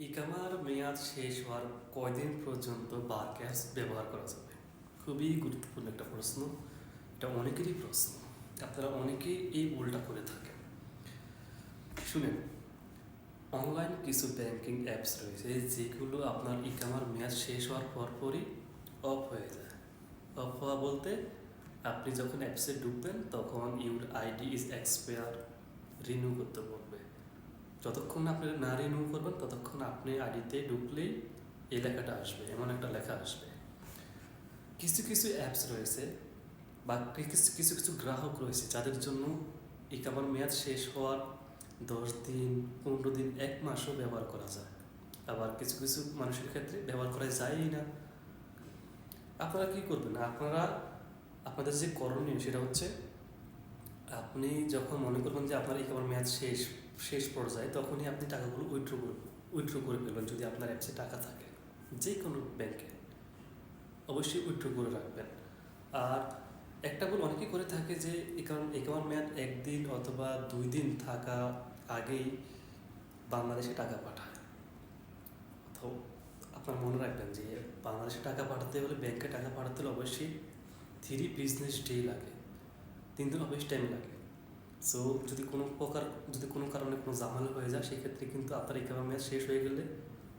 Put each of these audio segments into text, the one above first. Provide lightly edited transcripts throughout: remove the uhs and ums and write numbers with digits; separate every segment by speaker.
Speaker 1: ইকামার মেয়াদ শেষ হওয়ার কয়দিন পর্যন্ত বারক্যাশ ব্যবহার করা যাবে? খুবই গুরুত্বপূর্ণ একটা প্রশ্ন। এটা অনেকেরই প্রশ্ন। আপনারা অনেকেই এই ভুলটা করে থাকেন। শুনেন, অনলাইন কিছু ব্যাংকিং অ্যাপস রয়েছে যেগুলো আপনার ইকামার মেয়াদ শেষ হওয়ার পরপরই অফ হয়ে যায়। অফ হওয়া বলতে আপনি যখন অ্যাপসে ঢুকবেন তখন your ID is expire, renew করতে বলবে। যতক্ষণ না আপনি না রিনিউ করবেন ততক্ষণ আপনি আইডিতে ঢুকলেই এই লেখাটা আসবে, এমন একটা লেখা আসবে। কিছু কিছু অ্যাপস রয়েছে বা কিছু কিছু কিছু গ্রাহক রয়েছে যাদের জন্য ইকামার মেয়াদ শেষ হওয়ার 10 দিন, 15 দিন, 1 মাসও ব্যবহার করা যায়। আবার কিছু কিছু মানুষের ক্ষেত্রে ব্যবহার করা যায়ই না। আপনারা কী করবেন? আপনাদের যে করণীয় সেটা হচ্ছে, আপনি যখন মনে করবেন যে আপনার ইকামার মেয়াদ শেষ পর্যায়ে, তখনই আপনি টাকাগুলো উইথড্র করে ফেলবেন। যদি আপনার অ্যাপসে টাকা থাকে, যে কোনো ব্যাংকে অবশ্যই উইথড্র করে রাখবেন। আর একটা ভুল অনেকেই করে থাকে যে ইকামার মেয়াদ 1 দিন অথবা 2 দিন থাকা আগেই বাংলাদেশে টাকা পাঠায়। তো আপনার মনে রাখবেন যে বাংলাদেশে টাকা পাঠাতে হলে, ব্যাংকে টাকা পাঠাতে হলে অবশ্যই 3 বিজনেস ডে লাগে, 3 দিন অবশ্যই টাইম লাগে। সো যদি কোনো কারণে কোনো ঝামেলা হয়ে যায়, সেক্ষেত্রে কিন্তু আপনার ইকামার মেয়াদ শেষ হয়ে গেলে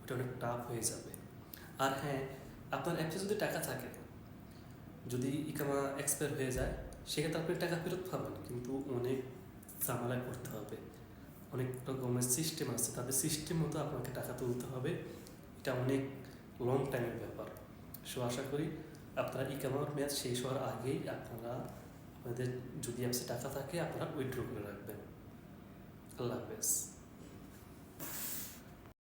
Speaker 1: ওটা অনেক টাফ হয়ে যাবে। আর হ্যাঁ, আপনার অ্যাপসে যদি টাকা থাকে, যদি ইকামা এক্সপায়ার হয়ে যায়, সেক্ষেত্রে আপনি টাকা ফেরত পাবেন, কিন্তু অনেক ঝামেলায় পড়তে হবে। অনেক রকমের সিস্টেম আছে, তাদের সিস্টেম মতো আপনাকে টাকা তুলতে হবে। এটা অনেক লং টাইমের ব্যাপার। সো আশা করি আপনারা ইকামার মেয়াদ শেষ হওয়ার আগেই আপনাদের যদি অ্যাপসে টাকা থাকে আপনারা উইথড্র করে রাখবেন। আল্লাহ হাফেজ।